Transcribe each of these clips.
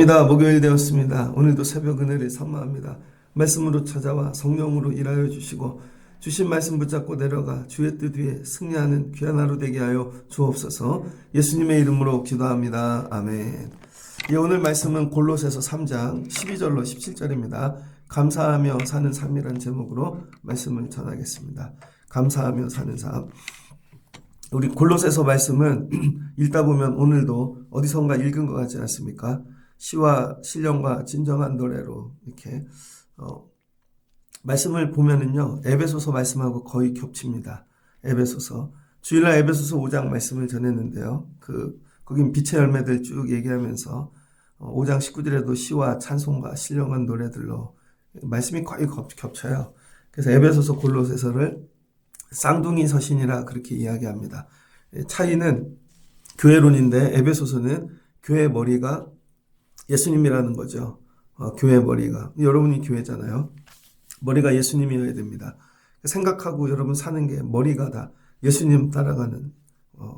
감사합니다. 목요일 되었습니다. 오늘도 새벽 은혜를 선포합니다. 말씀으로 찾아와 성령으로 일하여 주시고 주신 말씀 붙잡고 내려가 주의 뜻 위에 승리하는 귀한 하루 되게 하여 주옵소서. 예수님의 이름으로 기도합니다. 아멘. 오늘 말씀은 골로새서 3장 12절로 17절입니다. 감사하며 사는 삶이란 제목으로 말씀을 전하겠습니다. 감사하며 사는 삶. 우리 골로새서 말씀은 읽다 보면 오늘도 어디선가 읽은 것 같지 않습니까? 시와 신령과 진정한 노래로 이렇게 말씀을 보면은요, 에베소서 말씀하고 거의 겹칩니다. 에베소서 주일날 에베소서 5장 말씀을 전했는데요. 거긴 빛의 열매들 쭉 얘기하면서 5장 19절에도 시와 찬송과 신령한 노래들로 말씀이 거의 겹쳐요. 그래서 에베소서 골로새서를 쌍둥이 서신이라 그렇게 이야기합니다. 차이는 교회론인데 에베소서는 교회의 머리가 예수님이라는 거죠. 교회의 머리가. 여러분이 교회잖아요. 머리가 예수님이어야 됩니다. 생각하고 여러분 사는 게 머리가 다 예수님 따라가는.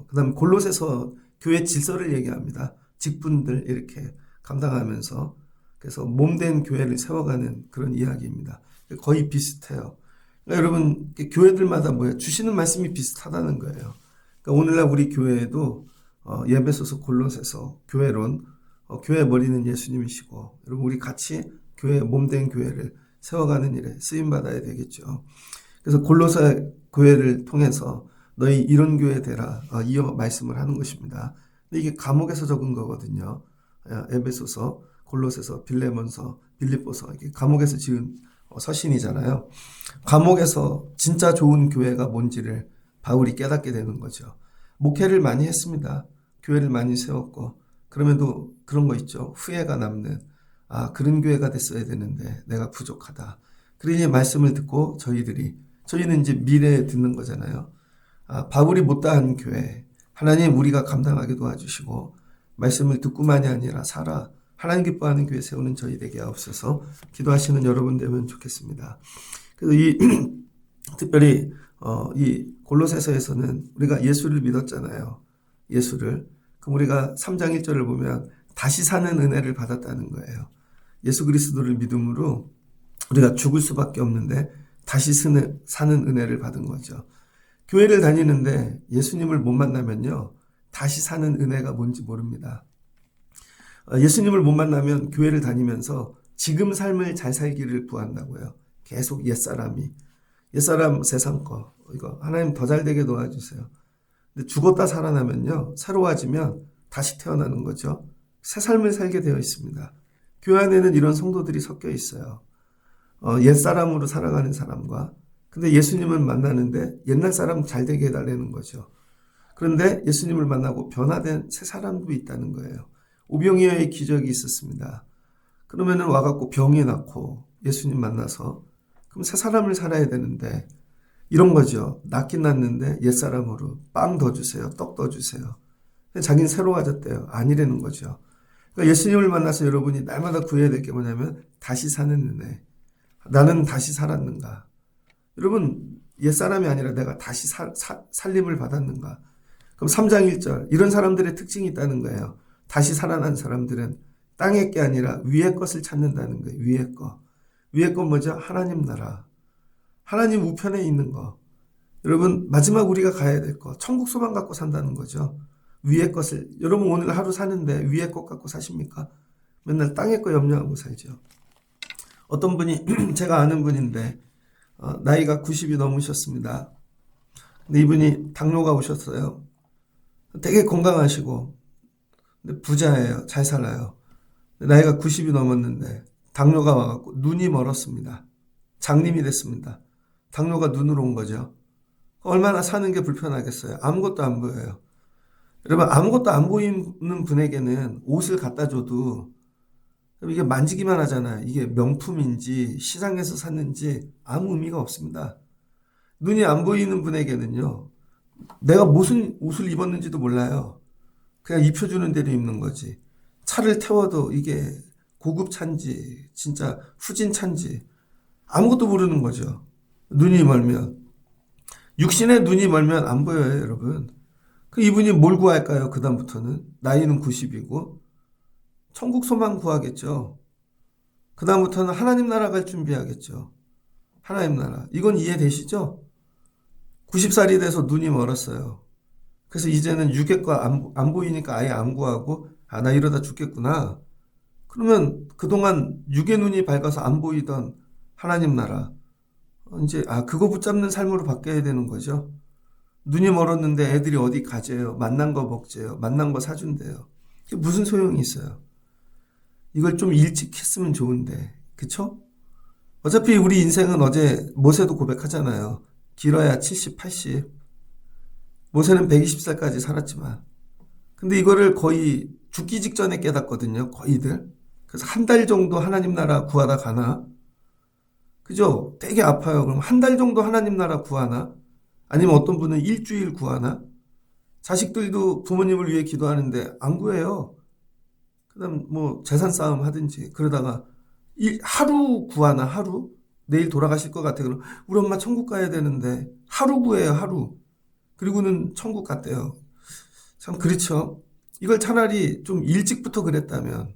그 다음에 골로새서 교회 질서를 얘기합니다. 직분들 이렇게 감당하면서 그래서 몸된 교회를 세워가는 그런 이야기입니다. 거의 비슷해요. 그러니까 여러분 교회들마다 주시는 말씀이 비슷하다는 거예요. 그러니까 오늘날 우리 교회에도 에베소서 골로새서 교회론 교회 머리는 예수님이시고 여러분 우리 같이 교회 몸된 교회를 세워가는 일에 쓰임받아야 되겠죠. 그래서 골로새 교회를 통해서 너희 이런 교회 되라 이어 말씀을 하는 것입니다. 근데 이게 감옥에서 적은 거거든요. 에베소서, 골로새서, 빌레몬서, 빌립보서 이게 감옥에서 지은 서신이잖아요. 감옥에서 진짜 좋은 교회가 뭔지를 바울이 깨닫게 되는 거죠. 목회를 많이 했습니다. 교회를 많이 세웠고 그럼에도 그런 거 있죠. 후회가 남는 그런 교회가 됐어야 되는데 내가 부족하다. 그러니 말씀을 듣고 저희는 이제 미래에 듣는 거잖아요. 바울이 못다한 교회 하나님 우리가 감당하게 도와주시고 말씀을 듣고만이 아니라 살아 하나님 기뻐하는 교회 세우는 저희 되게 하옵소서. 기도하시는 여러분 되면 좋겠습니다. 그래서 특별히 이 골로새서에서는 우리가 예수를 믿었잖아요. 예수를. 그럼 우리가 3장 1절을 보면 다시 사는 은혜를 받았다는 거예요. 예수 그리스도를 믿음으로 우리가 죽을 수밖에 없는데 다시 사는 은혜를 받은 거죠. 교회를 다니는데 예수님을 못 만나면요. 다시 사는 은혜가 뭔지 모릅니다. 예수님을 못 만나면 교회를 다니면서 지금 삶을 잘 살기를 구한다고요. 계속 옛사람 세상 거 이거 하나님 더 잘 되게 도와주세요. 근데 죽었다 살아나면요. 새로워지면 다시 태어나는 거죠. 새 삶을 살게 되어 있습니다. 교회 안에는 이런 성도들이 섞여 있어요. 옛사람으로 살아가는 사람과 근데 예수님을 만나는데 옛날 사람 잘 되게 해달라는 거죠. 그런데 예수님을 만나고 변화된 새 사람도 있다는 거예요. 오병이어의 기적이 있었습니다. 그러면은 와갖고 병이 낫고 예수님 만나서 그럼 새 사람을 살아야 되는데 이런 거죠. 낫긴 낫는데 옛사람으로 빵 더 주세요. 떡 더 주세요. 자기는 새로워졌대요. 아니라는 거죠. 그러니까 예수님을 만나서 여러분이 날마다 구해야 될 게 뭐냐면 다시 사는 은혜. 나는 다시 살았는가. 여러분 옛사람이 아니라 내가 다시 살림을 받았는가. 그럼 3장 1절 이런 사람들의 특징이 있다는 거예요. 다시 살아난 사람들은 땅의 게 아니라 위의 것을 찾는다는 거예요. 위의 거. 위의 건 뭐죠? 하나님 나라. 하나님 우편에 있는 거. 여러분 마지막 우리가 가야 될 거. 천국 소망 갖고 산다는 거죠. 위의 것을. 여러분 오늘 하루 사는데 위의 것 갖고 사십니까? 맨날 땅의 거 염려하고 살죠. 어떤 분이 제가 아는 분인데 나이가 90이 넘으셨습니다. 근데 이분이 당뇨가 오셨어요. 되게 건강하시고 근데 부자예요. 잘 살아요. 나이가 90이 넘었는데 당뇨가 와갖고 눈이 멀었습니다. 장님이 됐습니다. 당뇨가 눈으로 온 거죠. 얼마나 사는 게 불편하겠어요. 아무것도 안 보여요. 여러분 아무것도 안 보이는 분에게는 옷을 갖다 줘도 이게 만지기만 하잖아요. 이게 명품인지 시장에서 샀는지 아무 의미가 없습니다. 눈이 안 보이는 분에게는요. 내가 무슨 옷을 입었는지도 몰라요. 그냥 입혀주는 대로 입는 거지. 차를 태워도 이게 고급 차인지 진짜 후진 차인지 아무것도 모르는 거죠. 눈이 멀면. 육신의 눈이 멀면 안 보여요, 여러분. 그 이분이 뭘 구할까요? 그 다음부터는. 나이는 90이고 천국 소망 구하겠죠. 그다음부터는 하나님 나라 갈 준비하겠죠. 하나님 나라. 이건 이해되시죠? 90살이 돼서 눈이 멀었어요. 그래서 이제는 유괴과 안 보이니까 아예 안 구하고, 아, 나 이러다 죽겠구나. 그러면 그동안 유괴 눈이 밝아서 안 보이던 하나님 나라, 이제, 그거 붙잡는 삶으로 바뀌어야 되는 거죠. 눈이 멀었는데 애들이 어디 가재요. 만난 거 먹재요. 만난 거 사준대요. 그게 무슨 소용이 있어요. 이걸 좀 일찍 했으면 좋은데, 그쵸? 어차피 우리 인생은 어제 모세도 고백하잖아요. 길어야 70, 80. 모세는 120살까지 살았지만. 근데 이거를 거의 죽기 직전에 깨닫거든요. 거의들. 그래서 한 달 정도 하나님 나라 구하다 가나? 그죠? 되게 아파요. 그럼 한 달 정도 하나님 나라 구하나? 아니면 어떤 분은 일주일 구하나? 자식들도 부모님을 위해 기도하는데 안 구해요. 그다음 뭐 재산 싸움 하든지 그러다가 하루 구하나 하루? 내일 돌아가실 것 같아. 그럼 우리 엄마 천국 가야 되는데 하루 구해요. 하루. 그리고는 천국 갔대요. 참 그렇죠. 이걸 차라리 좀 일찍부터 그랬다면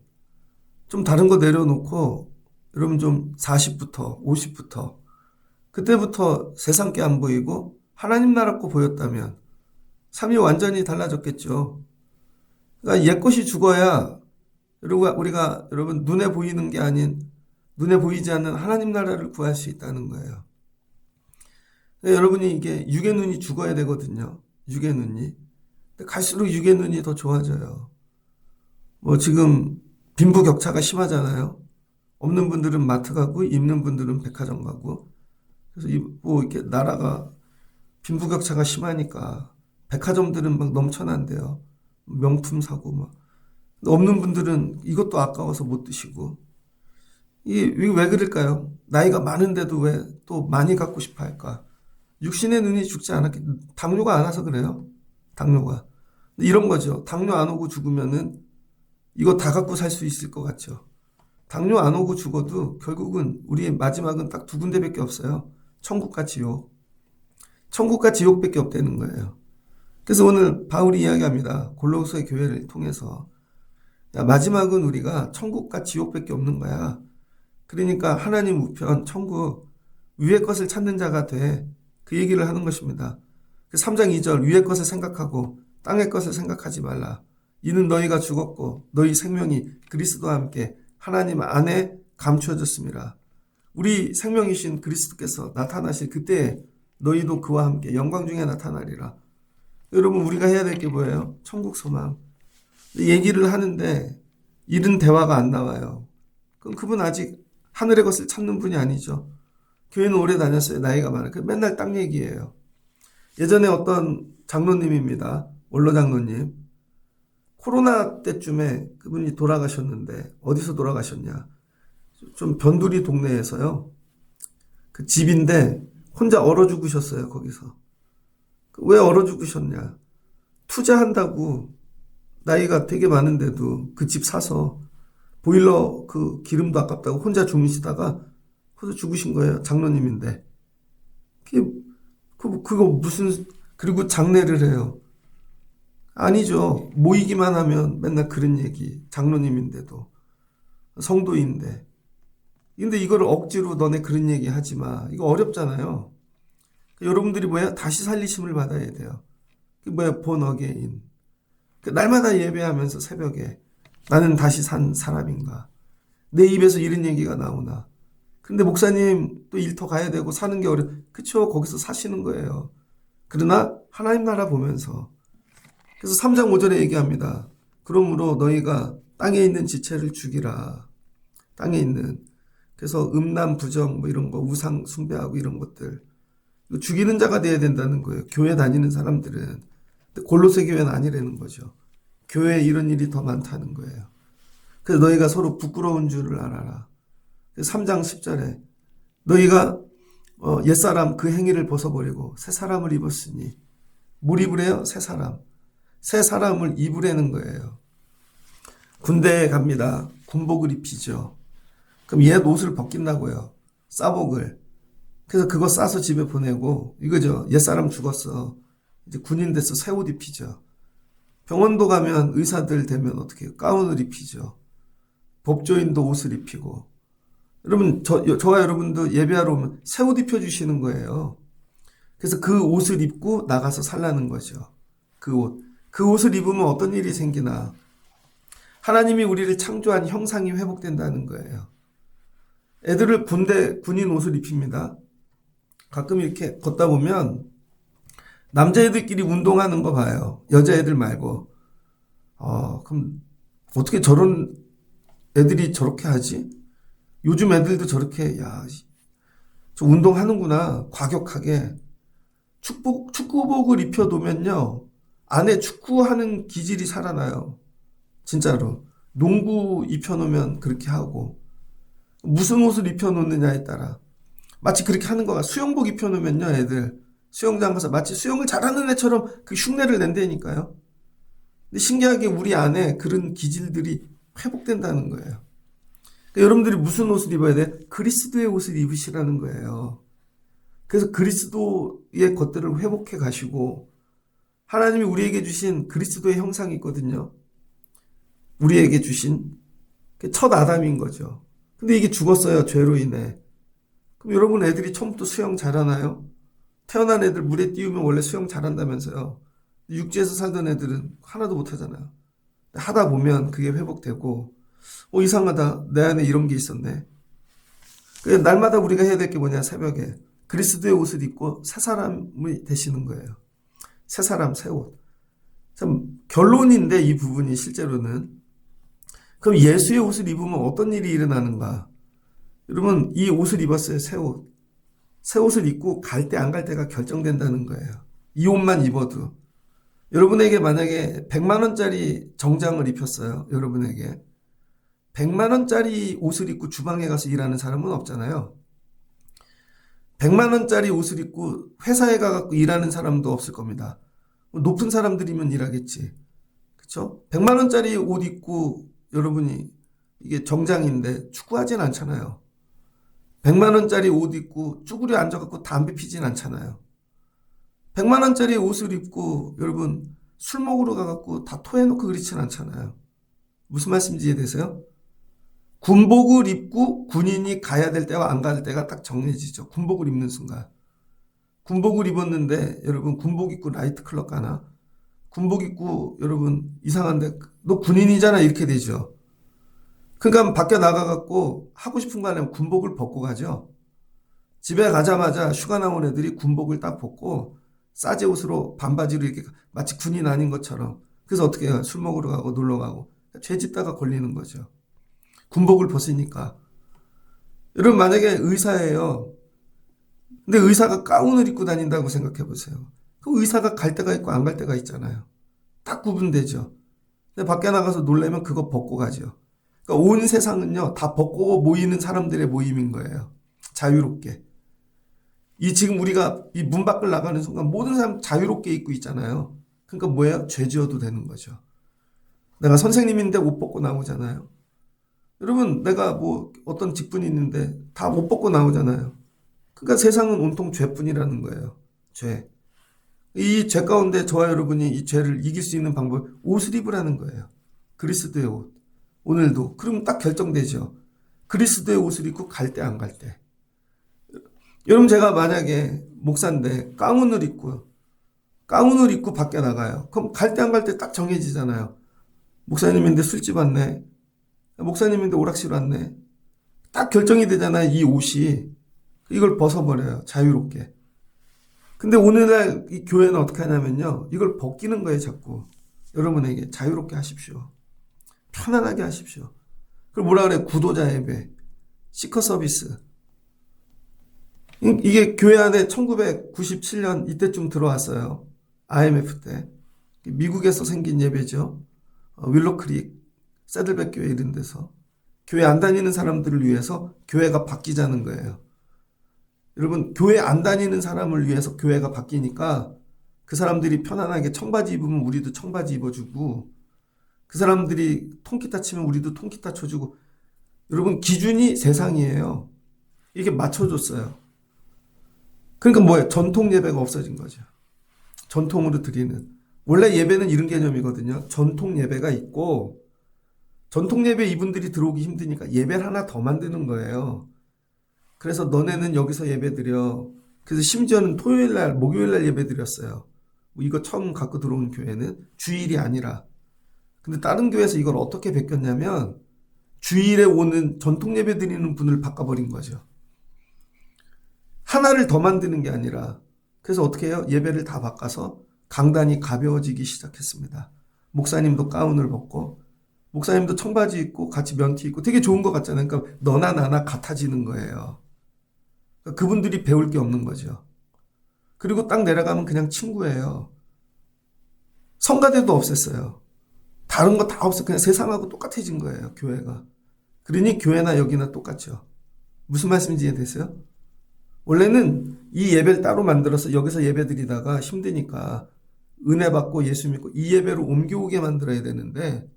좀 다른 거 내려놓고 여러분 좀 40부터 50부터 그때부터 세상 게 안 보이고 하나님 나라 거 보였다면 삶이 완전히 달라졌겠죠. 그러니까 옛 것이 죽어야 우리가 여러분 눈에 보이는 게 아닌 눈에 보이지 않는 하나님 나라를 구할 수 있다는 거예요. 여러분이 이게 육의 눈이 죽어야 되거든요. 육의 눈이. 갈수록 육의 눈이 더 좋아져요. 뭐 지금 빈부격차가 심하잖아요. 없는 분들은 마트 가고 있는 분들은 백화점 가고. 그래서 뭐 이렇게 나라가 빈부격차가 심하니까 백화점들은 막 넘쳐난대요. 명품 사고 막. 없는 분들은 이것도 아까워서 못 드시고. 이게 왜 그럴까요? 나이가 많은데도 왜 또 많이 갖고 싶어 할까? 육신의 눈이 죽지 않았겠, 당뇨가 안 와서 그래요. 당뇨가. 이런 거죠. 당뇨 안 오고 죽으면은 이거 다 갖고 살 수 있을 것 같죠. 당뇨 안 오고 죽어도 결국은 우리의 마지막은 딱 두 군데밖에 없어요. 천국과 지옥. 천국과 지옥밖에 없다는 거예요. 그래서 오늘 바울이 이야기합니다. 골로새 교회를 통해서. 야, 마지막은 우리가 천국과 지옥밖에 없는 거야. 그러니까 하나님 우편, 천국, 위의 것을 찾는 자가 돼. 그 얘기를 하는 것입니다. 3장 2절, 위의 것을 생각하고 땅의 것을 생각하지 말라. 이는 너희가 죽었고 너희 생명이 그리스도와 함께 하나님 안에 감추어졌습니다. 우리 생명이신 그리스도께서 나타나실 그때 너희도 그와 함께 영광 중에 나타나리라. 여러분 우리가 해야 될 게 뭐예요? 천국 소망. 얘기를 하는데 이른 대화가 안 나와요. 그럼 그분 아직 하늘의 것을 찾는 분이 아니죠. 교회는 오래 다녔어요. 나이가 많아요. 맨날 땅 얘기예요. 예전에 어떤 장로님입니다. 원로 장로님. 코로나 때쯤에 그분이 돌아가셨는데 어디서 돌아가셨냐. 좀 변두리 동네에서요. 그 집인데 혼자 얼어 죽으셨어요. 거기서. 왜 얼어 죽으셨냐. 투자한다고 나이가 되게 많은데도 그 집 사서 보일러 그 기름도 아깝다고 혼자 주무시다가 거기서 죽으신 거예요. 장로님인데. 그거 무슨, 그리고 장례를 해요. 아니죠. 모이기만 하면 맨날 그런 얘기. 장로님인데도. 성도인데. 근데 이거를 억지로 너네 그런 얘기 하지 마. 이거 어렵잖아요. 여러분들이 뭐야? 다시 살리심을 받아야 돼요. 그게 뭐야? 본 어게인. 날마다 예배하면서 새벽에 나는 다시 산 사람인가? 내 입에서 이런 얘기가 나오나? 근데 목사님 또 일터 가야 되고 사는 게 그쵸? 거기서 사시는 거예요. 그러나 하나님 나라 보면서. 그래서 3장 5절에 얘기합니다. 그러므로 너희가 땅에 있는 지체를 죽이라. 땅에 있는. 그래서 음란, 부정, 뭐 이런 거, 우상 숭배하고 이런 것들. 죽이는 자가 돼야 된다는 거예요. 교회 다니는 사람들은. 근데 골로새 교회는 아니라는 거죠. 교회에 이런 일이 더 많다는 거예요. 그래서 너희가 서로 부끄러운 줄을 알아라. 3장 10절에 너희가 옛사람 그 행위를 벗어버리고 새 사람을 입었으니 뭘 입으래요? 새 사람. 새 사람을 입으라는 거예요. 군대에 갑니다. 군복을 입히죠. 그럼 옛 옷을 벗긴다고요. 싸복을. 그래서 그거 싸서 집에 보내고 이거죠. 옛사람 죽었어. 이제 군인 돼서 새 옷 입히죠. 병원도 가면 의사들 되면 어떻게 해요? 가운을 입히죠. 법조인도 옷을 입히고. 여러분, 저와 여러분도 예배하러 오면 새 옷 입혀주시는 거예요. 그래서 그 옷을 입고 나가서 살라는 거죠. 그 옷. 그 옷을 입으면 어떤 일이 생기나. 하나님이 우리를 창조한 형상이 회복된다는 거예요. 애들을 군인 옷을 입힙니다. 가끔 이렇게 걷다 보면 남자애들끼리 운동하는 거 봐요. 여자애들 말고. 그럼 어떻게 저런 애들이 저렇게 하지? 요즘 애들도 저렇게, 저 운동하는구나. 과격하게. 축구복을 입혀놓으면요. 안에 축구하는 기질이 살아나요. 진짜로. 농구 입혀놓으면 그렇게 하고. 무슨 옷을 입혀놓느냐에 따라. 마치 그렇게 하는 거가 수영복 입혀놓으면요. 애들. 수영장 가서 마치 수영을 잘하는 애처럼 그 흉내를 낸다니까요. 근데 신기하게 우리 안에 그런 기질들이 회복된다는 거예요. 그러니까 여러분들이 무슨 옷을 입어야 돼? 그리스도의 옷을 입으시라는 거예요. 그래서 그리스도의 것들을 회복해 가시고 하나님이 우리에게 주신 그리스도의 형상이 있거든요. 우리에게 주신 첫 아담인 거죠. 근데 이게 죽었어요. 죄로 인해. 그럼 여러분 애들이 처음부터 수영 잘하나요? 태어난 애들 물에 띄우면 원래 수영 잘한다면서요. 육지에서 살던 애들은 하나도 못하잖아요. 하다 보면 그게 회복되고 이상하다. 내 안에 이런 게 있었네. 날마다 우리가 해야 될 게 뭐냐. 새벽에 그리스도의 옷을 입고 새 사람이 되시는 거예요. 새 사람, 새 옷. 참 결론인데 이 부분이 실제로는 그럼 예수의 옷을 입으면 어떤 일이 일어나는가? 여러분 이 옷을 입었어요. 새 옷. 새 옷을 입고 갈 때 안 갈 때가 결정된다는 거예요. 이 옷만 입어도. 여러분에게 만약에 100만 원짜리 정장을 입혔어요. 여러분에게. 100만 원짜리 옷을 입고 주방에 가서 일하는 사람은 없잖아요. 100만 원짜리 옷을 입고 회사에 가서 일하는 사람도 없을 겁니다. 높은 사람들이면 일하겠지. 그렇죠? 100만 원짜리 옷 입고 여러분이 이게 정장인데 축구하진 않잖아요. 100만 원짜리 옷 입고 쭈그려 앉아갖고 담배 피진 않잖아요. 100만 원짜리 옷을 입고 여러분 술 먹으러 가갖고 다 토해놓고 그렇진 않잖아요. 무슨 말씀인지 이해되세요? 군복을 입고 군인이 가야 될 때와 안 가야 될 때가 딱 정해지죠. 군복을 입는 순간. 군복을 입었는데 여러분 군복 입고 나이트 클럽 가나? 군복 입고 여러분 이상한데 너 군인이잖아 이렇게 되죠. 그러니까 밖에 나가갖고 하고 싶은 거 하려면 군복을 벗고 가죠. 집에 가자마자 휴가 나온 애들이 군복을 딱 벗고 싸제 옷으로 반바지로 이렇게 마치 군인 아닌 것처럼. 그래서 어떻게 해요? 술 먹으러 가고 놀러 가고. 죄 짓다가 걸리는 거죠. 군복을 벗으니까. 여러분 만약에 의사예요. 근데 의사가 가운을 입고 다닌다고 생각해 보세요. 그 의사가 갈 때가 있고 안 갈 때가 있잖아요. 딱 구분되죠. 근데 밖에 나가서 놀려면 그거 벗고 가죠. 그러니까 온 세상은요 다 벗고 모이는 사람들의 모임인 거예요. 자유롭게. 이 지금 우리가 이 문 밖을 나가는 순간 모든 사람 자유롭게 입고 있잖아요. 그러니까 뭐예요? 죄 지어도 되는 거죠. 내가 선생님인데 옷 벗고 나오잖아요. 여러분 내가 뭐 어떤 직분이 있는데 다 옷 벗고 나오잖아요. 그러니까 세상은 온통 죄뿐이라는 거예요. 죄. 이 죄 가운데 저와 여러분이 이 죄를 이길 수 있는 방법 옷을 입으라는 거예요. 그리스도의 옷. 오늘도. 그러면 딱 결정되죠. 그리스도의 옷을 입고 갈 때 안 갈 때. 여러분 제가 만약에 목사인데 가운을 입고 밖에 나가요. 그럼 갈 때 안 갈 때 딱 정해지잖아요. 목사님인데 술집 왔네. 목사님인데 오락실 왔네. 딱 결정이 되잖아요. 이 옷이. 이걸 벗어버려요. 자유롭게. 근데 오늘날 이 교회는 어떻게 하냐면요. 이걸 벗기는 거예요. 자꾸. 여러분에게 자유롭게 하십시오. 편안하게 하십시오. 그걸 뭐라 그래요? 구도자 예배. 시커 서비스. 이게 교회 안에 1997년 이때쯤 들어왔어요. IMF 때. 미국에서 생긴 예배죠. 윌로크릭, 새들백 교회 이런 데서. 교회 안 다니는 사람들을 위해서 교회가 바뀌자는 거예요. 여러분 교회 안 다니는 사람을 위해서 교회가 바뀌니까 그 사람들이 편안하게 청바지 입으면 우리도 청바지 입어주고 그 사람들이 통기타 치면 우리도 통기타 쳐주고 여러분 기준이 세상이에요. 이게 맞춰줬어요. 그러니까 뭐예요? 전통 예배가 없어진 거죠. 전통으로 드리는. 원래 예배는 이런 개념이거든요. 전통 예배가 있고 전통 예배 이분들이 들어오기 힘드니까 예배를 하나 더 만드는 거예요. 그래서 너네는 여기서 예배 드려. 그래서 심지어는 토요일 날, 목요일 날 예배 드렸어요. 뭐 이거 처음 갖고 들어온 교회는 주일이 아니라. 근데 다른 교회에서 이걸 어떻게 베꼈냐면 주일에 오는 전통 예배 드리는 분을 바꿔버린 거죠. 하나를 더 만드는 게 아니라. 그래서 어떻게 해요? 예배를 다 바꿔서 강단이 가벼워지기 시작했습니다. 목사님도 가운을 벗고 목사님도 청바지 입고 같이 면티 입고 되게 좋은 것 같잖아요. 그러니까 너나 나나 같아지는 거예요. 그러니까 그분들이 배울 게 없는 거죠. 그리고 딱 내려가면 그냥 친구예요. 성가대도 없앴어요. 다른 거 다 없어. 그냥 세상하고 똑같아진 거예요. 교회가. 그러니 교회나 여기나 똑같죠. 무슨 말씀인지 이해되세요? 원래는 이 예배를 따로 만들어서 여기서 예배 드리다가 힘드니까 은혜 받고 예수 믿고 이 예배로 옮겨오게 만들어야 되는데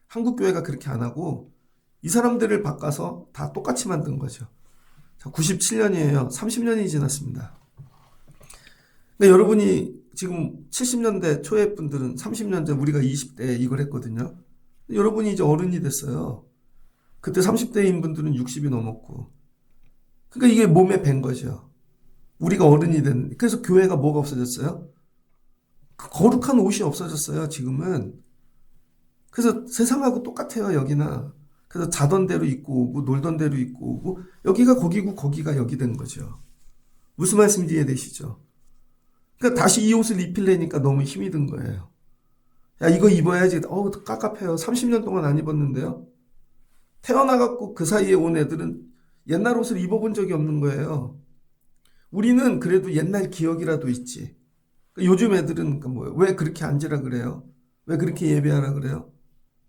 한국 교회가 그렇게 안 하고 이 사람들을 바꿔서 다 똑같이 만든 거죠. 97년이에요. 30년이 지났습니다. 근데 여러분이 지금 70년대 초에 분들은 30년 전 우리가 20대에 이걸 했거든요. 여러분이 이제 어른이 됐어요. 그때 30대인 분들은 60이 넘었고. 그러니까 이게 몸에 밴 거죠. 우리가 어른이 된. 그래서 교회가 뭐가 없어졌어요? 그 거룩한 옷이 없어졌어요, 지금은. 그래서 세상하고 똑같아요, 여기나. 그래서 자던 대로 입고 오고, 놀던 대로 입고 오고, 여기가 거기고, 거기가 여기 된 거죠. 무슨 말씀인지 이해되시죠? 그러니까 다시 이 옷을 입히려니까 너무 힘이 든 거예요. 야, 이거 입어야지. 깝깝해요. 30년 동안 안 입었는데요. 태어나갖고 그 사이에 온 애들은 옛날 옷을 입어본 적이 없는 거예요. 우리는 그래도 옛날 기억이라도 있지. 요즘 애들은 뭐예요? 왜 그렇게 앉으라 그래요? 왜 그렇게 예배하라 그래요?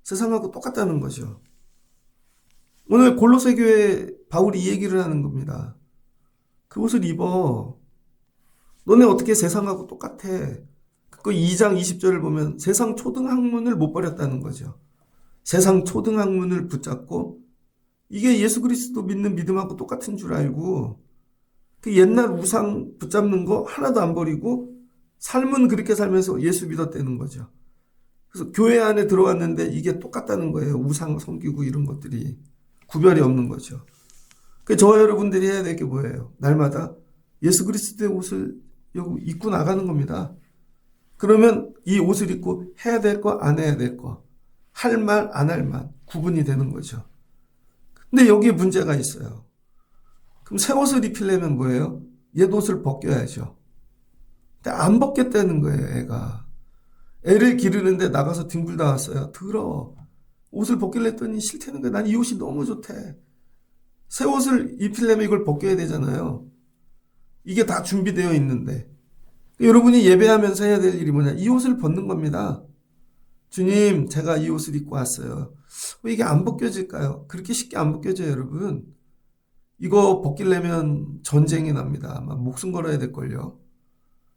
세상하고 똑같다는 거죠. 오늘 골로새 교회 바울이 이 얘기를 하는 겁니다. 그 옷을 입어. 너네 어떻게 세상하고 똑같아? 그 2장 20절을 보면 세상 초등학문을 못 버렸다는 거죠. 세상 초등학문을 붙잡고 이게 예수 그리스도 믿는 믿음하고 똑같은 줄 알고 그 옛날 우상 붙잡는 거 하나도 안 버리고 삶은 그렇게 살면서 예수 믿었다는 거죠. 그래서 교회 안에 들어왔는데 이게 똑같다는 거예요. 우상 섬기고 이런 것들이 구별이 없는 거죠. 그래서 저와 여러분들이 해야 될 게 뭐예요? 날마다 예수 그리스도의 옷을 입고 나가는 겁니다. 그러면 이 옷을 입고 해야 될 거, 안 해야 될 거, 할 말, 안 할 말 구분이 되는 거죠. 근데 여기에 문제가 있어요. 그럼 새 옷을 입히려면 뭐예요? 옛 옷을 벗겨야죠. 근데 안 벗겠다는 거예요, 애가. 애를 기르는데 나가서 뒹굴다 왔어요. 더러워. 옷을 벗기려 했더니 싫다는 거야. 난 이 옷이 너무 좋대. 새 옷을 입히려면 이걸 벗겨야 되잖아요. 이게 다 준비되어 있는데. 여러분이 예배하면서 해야 될 일이 뭐냐? 이 옷을 벗는 겁니다. 주님, 제가 이 옷을 입고 왔어요. 왜 이게 안 벗겨질까요? 그렇게 쉽게 안 벗겨져요, 여러분. 이거 벗기려면 전쟁이 납니다. 아마 목숨 걸어야 될걸요.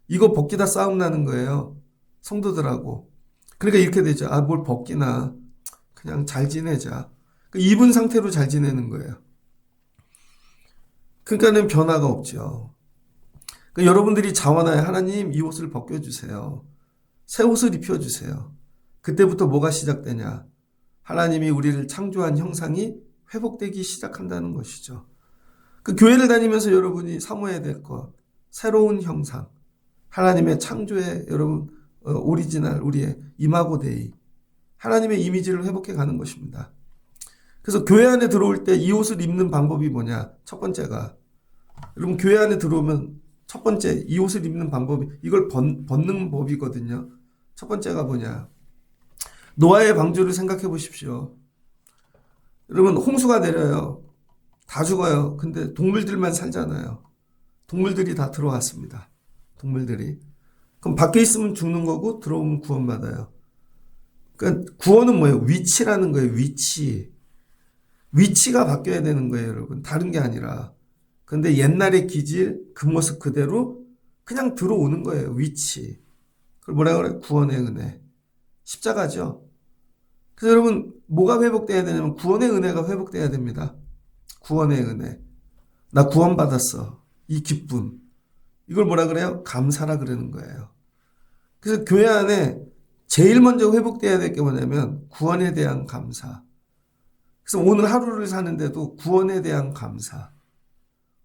이거 벗기다 싸움 나는 거예요. 성도들하고. 그러니까 이렇게 되죠. 뭘 벗기나. 그냥 잘 지내자. 입은 상태로 잘 지내는 거예요. 그러니까는 변화가 없죠. 그러니까 여러분들이 자원하여 하나님 이 옷을 벗겨주세요. 새 옷을 입혀주세요. 그때부터 뭐가 시작되냐. 하나님이 우리를 창조한 형상이 회복되기 시작한다는 것이죠. 그 교회를 다니면서 여러분이 사모해야 될 것, 새로운 형상, 하나님의 창조의 여러분 오리지널 우리의 이마고 데이, 하나님의 이미지를 회복해 가는 것입니다. 그래서 교회 안에 들어올 때 이 옷을 입는 방법이 뭐냐? 첫 번째가 여러분 교회 안에 들어오면 첫 번째 이 옷을 입는 방법이 이걸 벗는 법이거든요. 첫 번째가 뭐냐? 노아의 방주를 생각해 보십시오. 여러분 홍수가 내려요. 다 죽어요. 근데 동물들만 살잖아요. 동물들이 다 들어왔습니다. 동물들이. 그럼 밖에 있으면 죽는 거고 들어오면 구원받아요. 그러니까 구원은 뭐예요? 위치라는 거예요. 위치. 위치가 바뀌어야 되는 거예요, 여러분. 다른 게 아니라. 근데 옛날의 기질, 그 모습 그대로 그냥 들어오는 거예요. 위치. 그걸 뭐라 그래요? 구원의 은혜. 십자가죠. 그래서 여러분 뭐가 회복돼야 되냐면 구원의 은혜가 회복돼야 됩니다. 구원의 은혜. 나 구원받았어. 이 기쁨. 이걸 뭐라 그래요? 감사라 그러는 거예요. 그래서 교회 안에 제일 먼저 회복돼야 될 게 뭐냐면 구원에 대한 감사. 그래서 오늘 하루를 사는데도 구원에 대한 감사.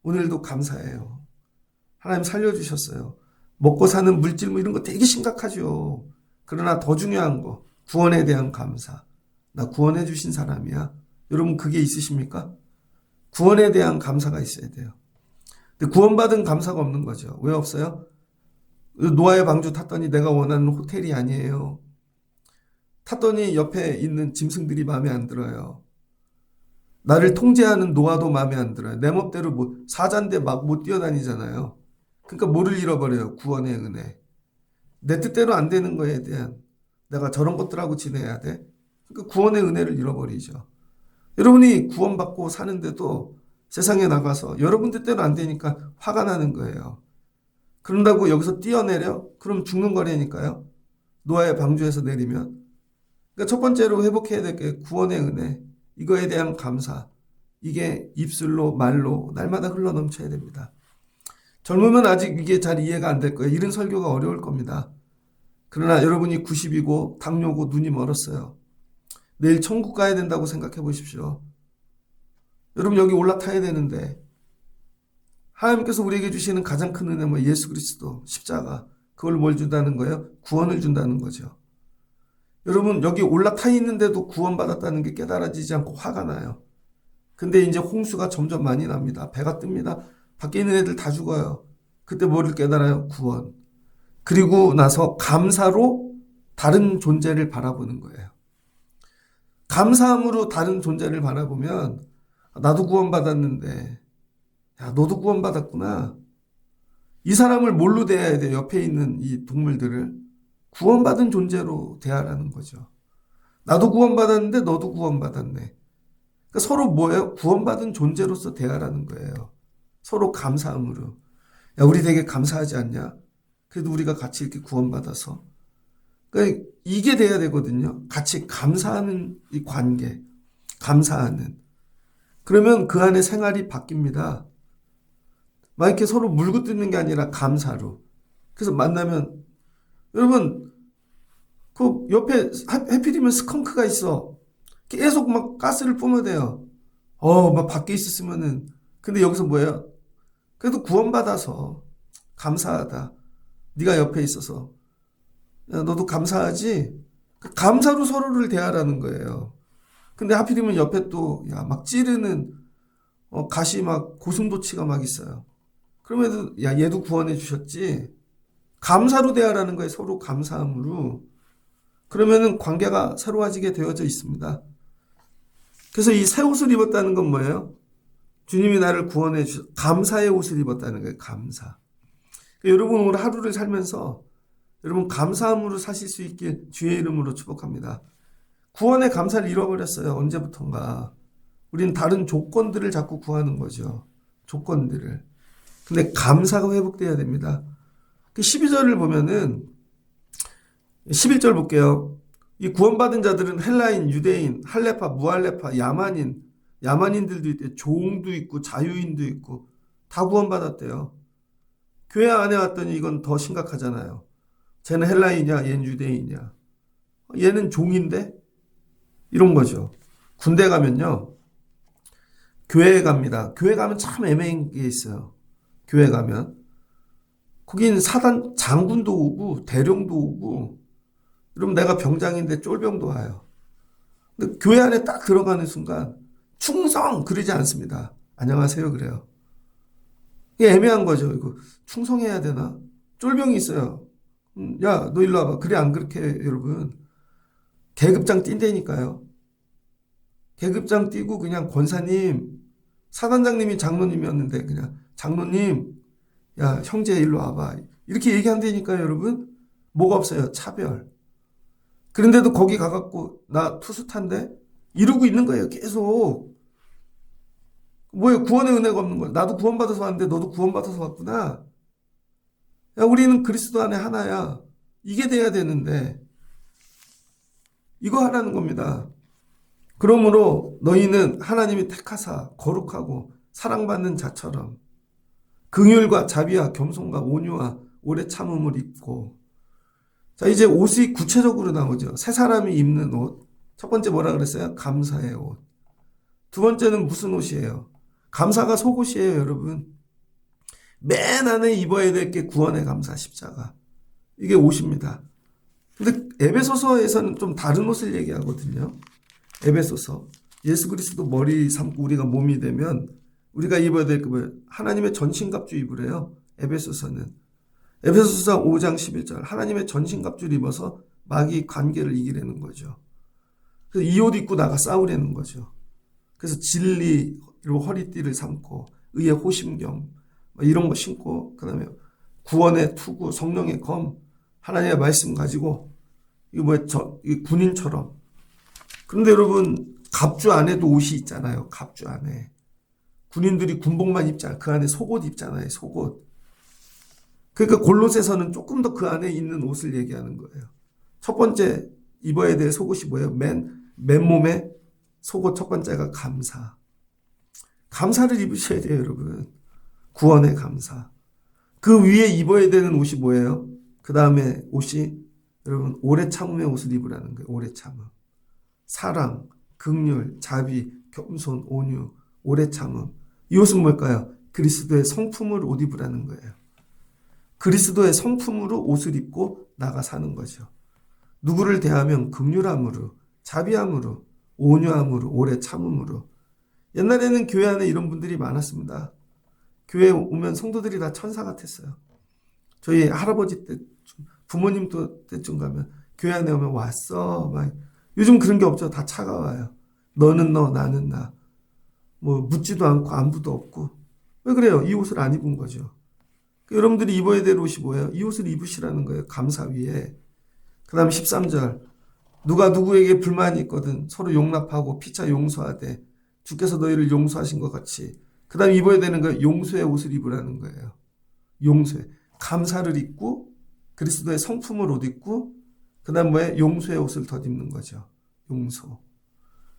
오늘도 감사해요. 하나님 살려주셨어요. 먹고 사는 물질 뭐 이런 거 되게 심각하죠. 그러나 더 중요한 거, 구원에 대한 감사. 나 구원해 주신 사람이야. 여러분 그게 있으십니까? 구원에 대한 감사가 있어야 돼요. 근데 구원받은 감사가 없는 거죠. 왜 없어요? 노아의 방주 탔더니 내가 원하는 호텔이 아니에요. 탔더니 옆에 있는 짐승들이 마음에 안 들어요. 나를 통제하는 노아도 마음에 안 들어요. 내 멋대로 뭐 사자인데 막 못 뛰어다니잖아요. 그러니까 뭐를 잃어버려요? 구원의 은혜. 내 뜻대로 안 되는 거에 대한 내가 저런 것들하고 지내야 돼. 그러니까 구원의 은혜를 잃어버리죠. 여러분이 구원받고 사는데도 세상에 나가서 여러분 뜻대로 안 되니까 화가 나는 거예요. 그런다고 여기서 뛰어내려? 그럼 죽는 거라니까요. 노아의 방주에서 내리면. 그러니까 첫 번째로 회복해야 될 게 구원의 은혜. 이거에 대한 감사. 이게 입술로 말로 날마다 흘러넘쳐야 됩니다. 젊으면 아직 이게 잘 이해가 안 될 거예요. 이런 설교가 어려울 겁니다. 그러나 여러분이 90이고 당뇨고 눈이 멀었어요. 내일 천국 가야 된다고 생각해 보십시오. 여러분 여기 올라타야 되는데 하나님께서 우리에게 주시는 가장 큰 은혜 뭐 예수 그리스도 십자가 그걸 뭘 준다는 거예요? 구원을 준다는 거죠. 여러분 여기 올라타 있는데도 구원받았다는 게 깨달아지지 않고 화가 나요. 근데 이제 홍수가 점점 많이 납니다. 배가 뜹니다. 밖에 있는 애들 다 죽어요. 그때 뭐를 깨달아요? 구원. 그리고 나서 감사로 다른 존재를 바라보는 거예요. 감사함으로 다른 존재를 바라보면 나도 구원받았는데 야 너도 구원받았구나. 이 사람을 뭘로 대해야 돼? 옆에 있는 이 동물들을 구원받은 존재로 대하라는 거죠. 나도 구원받았는데 너도 구원받았네. 그러니까 서로 뭐예요? 구원받은 존재로서 대하라는 거예요. 서로 감사함으로. 야 우리 되게 감사하지 않냐? 그래도 우리가 같이 이렇게 구원받아서. 그러니까 이게 돼야 되거든요. 같이 감사하는 이 관계. 감사하는. 그러면 그 안에 생활이 바뀝니다. 막 이렇게 서로 물고 뜯는 게 아니라 감사로. 그래서 만나면 여러분 그 옆에 해필이면 스컹크가 있어. 계속 막 가스를 뿜어대요. 막 밖에 있었으면은. 근데 여기서 뭐예요? 그래도 구원받아서 감사하다. 네가 옆에 있어서. 야, 너도 감사하지? 감사로 서로를 대하라는 거예요. 근데 하필이면 옆에 또 막 찌르는 가시 막 고슴도치가 막 있어요. 그러면 야 얘도 구원해 주셨지? 감사로 대하라는 거예요. 서로 감사함으로. 그러면은 관계가 새로워지게 되어져 있습니다. 그래서 이 새 옷을 입었다는 건 뭐예요? 주님이 나를 구원해 주셔서 감사의 옷을 입었다는 거예요. 감사. 그러니까 여러분 오늘 하루를 살면서 여러분 감사함으로 사실 수 있길 주의 이름으로 축복합니다. 구원의 감사를 잃어버렸어요. 언제부턴가. 우리는 다른 조건들을 자꾸 구하는 거죠. 조건들을. 근데 감사가 회복돼야 됩니다. 12절을 보면은 11절 볼게요. 이 구원받은 자들은 헬라인, 유대인, 할레파, 무할레파, 야만인들도 있대. 종도 있고 자유인도 있고 다 구원받았대요. 교회 안에 왔더니 이건 더 심각하잖아요. 쟤는 헬라인이냐, 얘는 유대인이냐. 얘는 종인데? 이런 거죠. 군대 가면요. 교회에 갑니다. 교회 가면 참 애매한 게 있어요. 교회 가면. 거긴 사단 장군도 오고 대령도 오고 여러분 내가 병장인데 쫄병도 와요. 근데 교회 안에 딱 들어가는 순간 충성 그러지 않습니다. 안녕하세요 그래요. 이게 애매한 거죠. 이거 충성해야 되나? 쫄병이 있어요. 야 너 일로 와봐. 그래 안 그렇게 여러분. 계급장 뛴다니까요. 계급장 뛰고 그냥 권사님 사단장님이 장로님이었는데 그냥 장로님 야 형제 일로 와봐. 이렇게 얘기한다니까요 여러분. 뭐가 없어요. 차별. 그런데도 거기 가갖고 나 투수탄데 이러고 있는 거예요. 계속. 뭐예요? 구원의 은혜가 없는 거예요. 나도 구원받아서 왔는데 너도 구원받아서 왔구나. 야 우리는 그리스도 안에 하나야. 이게 돼야 되는데 이거 하라는 겁니다. 그러므로 너희는 하나님이 택하사 거룩하고 사랑받는 자처럼 긍휼과 자비와 겸손과 온유와 오래 참음을 입고. 자 이제 옷이 구체적으로 나오죠. 새 사람이 입는 옷. 첫 번째 뭐라 그랬어요? 감사의 옷. 두 번째는 무슨 옷이에요? 감사가 속옷이에요, 여러분. 맨 안에 입어야 될 게 구원의 감사 십자가. 이게 옷입니다. 근데 에베소서에서는 좀 다른 옷을 얘기하거든요. 에베소서. 예수 그리스도 머리 삼고 우리가 몸이 되면 우리가 입어야 될 게 하나님의 전신갑주 입으래요. 에베소서는. 에베소서 5장 11절. 하나님의 전신갑주를 입어서 마귀 관계를 이기려는 거죠. 그래서 이 옷 입고 나가 싸우려는 거죠. 그래서 진리로 허리띠를 삼고 의의 호심경 이런 거 신고 그다음에 구원의 투구, 성령의 검, 하나님의 말씀 가지고 이거 군인처럼. 그런데 여러분 갑주 안에도 옷이 있잖아요. 갑주 안에 군인들이 군복만 입잖아요. 그 안에 속옷 입잖아요. 속옷. 그러니까 골로새서는 조금 더 그 안에 있는 옷을 얘기하는 거예요. 첫 번째 입어야 될 속옷이 뭐예요? 맨몸에 속옷 첫 번째가 감사. 감사를 입으셔야 돼요, 여러분. 구원의 감사. 그 위에 입어야 되는 옷이 뭐예요? 그 다음에 옷이 여러분 오래 참음의 옷을 입으라는 거예요. 오래 참음. 사랑, 긍휼, 자비, 겸손, 온유, 오래 참음. 이 옷은 뭘까요? 그리스도의 성품을 옷 입으라는 거예요. 그리스도의 성품으로 옷을 입고 나가 사는 거죠. 누구를 대하면 긍휼함으로, 자비함으로, 온유함으로, 오래 참음으로. 옛날에는 교회 안에 이런 분들이 많았습니다. 교회에 오면 성도들이 다 천사 같았어요. 저희 할아버지 때, 부모님 때쯤 가면 교회 안에 오면 왔어. 막. 요즘 그런 게 없죠. 다 차가워요. 너는 너, 나는 나. 뭐 묻지도 않고 안부도 없고. 왜 그래요? 이 옷을 안 입은 거죠. 여러분들이 입어야 될 옷이 뭐예요? 이 옷을 입으시라는 거예요. 감사 위에. 그 다음 13절. 누가 누구에게 불만이 있거든 서로 용납하고 피차 용서하되 주께서 너희를 용서하신 것 같이. 그 다음 입어야 되는 거예요. 용서의 옷을 입으라는 거예요. 용서의. 감사를 입고 그리스도의 성품을 옷 입고 그 다음 뭐예요? 용서의 옷을 덧입는 거죠. 용서.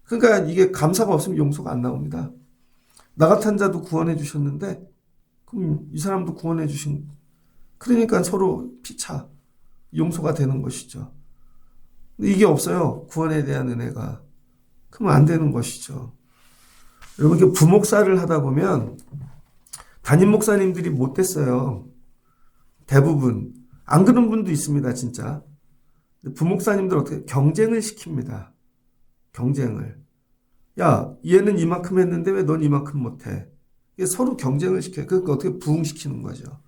그러니까 이게 감사가 없으면 용서가 안 나옵니다. 나 같은 자도 구원해 주셨는데 그럼 이 사람도 구원해 주신 그러니까 서로 피차 용서가 되는 것이죠. 근데 이게 없어요. 구원에 대한 은혜가. 그러면 안 되는 것이죠. 여러분 이렇게 부목사를 하다 보면 담임 목사님들이 못됐어요. 대부분. 안 그런 분도 있습니다. 진짜. 부목사님들 어떻게 경쟁을 시킵니다. 경쟁을. 야, 얘는 이만큼 했는데 왜 넌 이만큼 못해? 이게 서로 경쟁을 시켜요. 그러니까 어떻게 부흥시키는 거죠.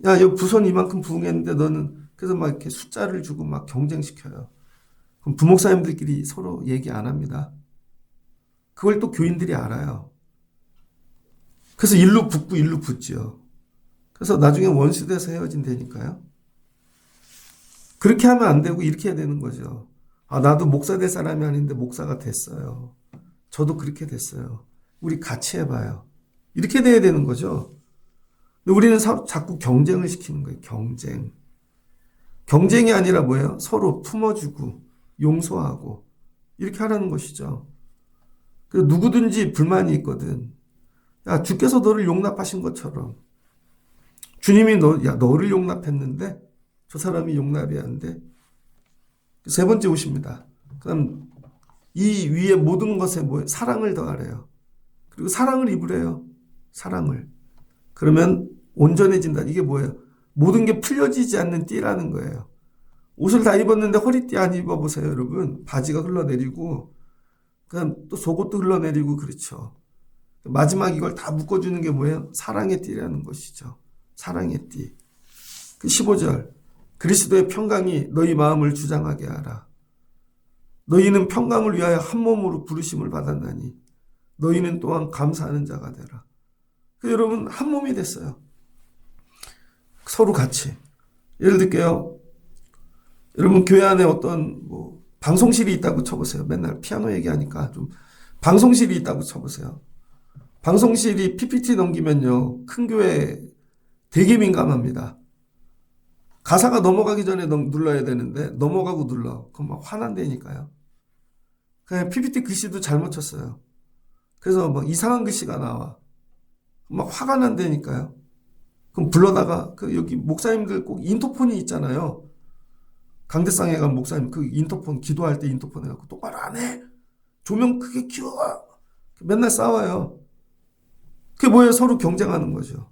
야, 여기 부선 이만큼 부흥했는데 너는 그래서 막 이렇게 숫자를 주고 막 경쟁시켜요. 그럼 부목사님들끼리 서로 얘기 안 합니다. 그걸 또 교인들이 알아요. 그래서 일로 붙고 일로 붙지요. 그래서 나중에 원수돼서 헤어진다니까요. 그렇게 하면 안 되고 이렇게 해야 되는 거죠. 아, 나도 목사 될 사람이 아닌데 목사가 됐어요. 저도 그렇게 됐어요. 우리 같이 해봐요. 이렇게 돼야 되는 거죠. 근데 우리는 자꾸 경쟁을 시키는 거예요. 경쟁. 경쟁이 아니라 뭐예요? 서로 품어주고 용서하고 이렇게 하라는 것이죠. 그래서 누구든지 불만이 있거든. 야, 주께서 너를 용납하신 것처럼 주님이 너를 용납했는데 저 사람이 용납이 안 돼. 세 번째 옷입니다. 그다음 이 위에 모든 것에 뭐예요? 사랑을 더하래요. 그리고 사랑을 입으래요. 사랑을. 그러면 온전해진다. 이게 뭐예요? 모든 게 풀려지지 않는 띠라는 거예요. 옷을 다 입었는데 허리띠 안 입어보세요, 여러분. 바지가 흘러내리고, 그다음 또 속옷도 흘러내리고, 그렇죠. 마지막 이걸 다 묶어주는 게 뭐예요? 사랑의 띠라는 것이죠. 사랑의 띠. 15절. 그리스도의 평강이 너희 마음을 주장하게 하라. 너희는 평강을 위하여 한 몸으로 부르심을 받았나니 너희는 또한 감사하는 자가 되라. 여러분 한 몸이 됐어요. 서로 같이. 예를 들게요. 여러분 교회 안에 어떤 방송실이 있다고 쳐보세요. 맨날 피아노 얘기하니까 좀 방송실이 있다고 쳐보세요. 방송실이 PPT 넘기면요. 큰 교회 되게 민감합니다. 가사가 넘어가기 전에 눌러야 되는데 넘어가고 눌러. 그럼 막 화난다니까요. 그냥 PPT 글씨도 잘못 쳤어요. 그래서 막 이상한 글씨가 나와. 막 화가 난다니까요. 그럼 불러다가 여기 목사님들 꼭 인터폰이 있잖아요. 강대상에 간 목사님 그 인터폰 기도할 때 인터폰 해갖고 똑바로 안 해. 조명 크게 키워. 맨날 싸워요. 그게 뭐예요? 서로 경쟁하는 거죠.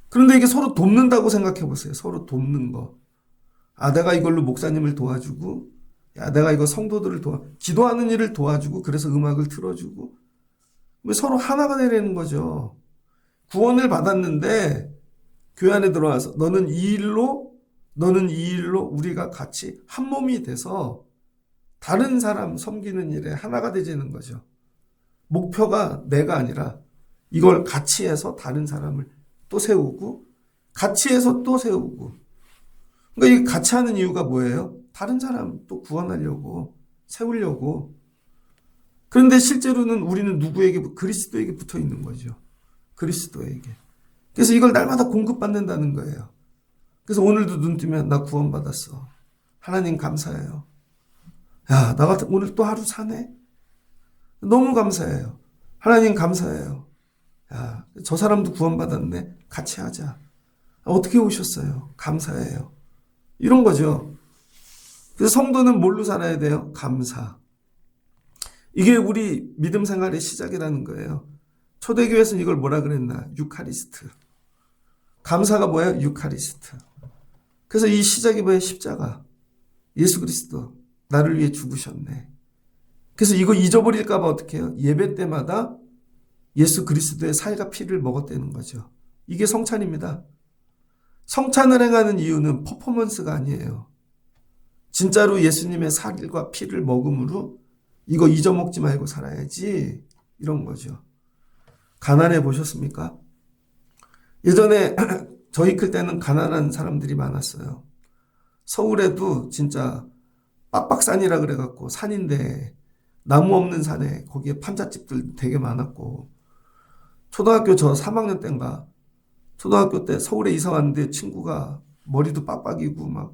그런데 이게 서로 돕는다고 생각해 보세요. 서로 돕는 거. 아, 내가 이걸로 목사님을 도와주고, 야, 내가 이거 성도들을 기도하는 일을 도와주고, 그래서 음악을 틀어주고, 서로 하나가 되려는 거죠. 구원을 받았는데, 교회 안에 들어와서, 너는 이 일로 우리가 같이 한 몸이 돼서, 다른 사람 섬기는 일에 하나가 되자는 거죠. 목표가 내가 아니라, 이걸 같이 해서 다른 사람을 또 세우고, 같이 해서 또 세우고, 그러니까 이 같이 하는 이유가 뭐예요? 다른 사람 또 구원하려고, 세우려고. 그런데 실제로는 우리는 누구에게? 그리스도에게 붙어 있는 거죠. 그리스도에게. 그래서 이걸 날마다 공급받는다는 거예요. 그래서 오늘도 눈 뜨면 나 구원받았어. 하나님 감사해요. 야, 나 같은 오늘 또 하루 사네? 너무 감사해요. 하나님 감사해요. 야, 저 사람도 구원받았네. 같이 하자. 어떻게 오셨어요? 감사해요. 이런 거죠. 그래서 성도는 뭘로 살아야 돼요? 감사. 이게 우리 믿음 생활의 시작이라는 거예요. 초대교회에서는 이걸 뭐라 그랬나? 유카리스트. 감사가 뭐예요? 유카리스트. 그래서 이 시작이 뭐예요? 십자가. 예수 그리스도 나를 위해 죽으셨네. 그래서 이거 잊어버릴까 봐 어떻게 해요? 예배 때마다 예수 그리스도의 살과 피를 먹었다는 거죠. 이게 성찬입니다. 성찬을 행하는 이유는 퍼포먼스가 아니에요. 진짜로 예수님의 살과 피를 먹음으로 이거 잊어먹지 말고 살아야지, 이런 거죠. 가난해 보셨습니까? 예전에 저희 클 때는 가난한 사람들이 많았어요. 서울에도 진짜 빡빡산이라 그래갖고 산인데 나무 없는 산에 거기에 판잣집들 되게 많았고, 초등학교 저 3학년 때인가, 초등학교 때 서울에 이사 왔는데 친구가 머리도 빡빡이고 막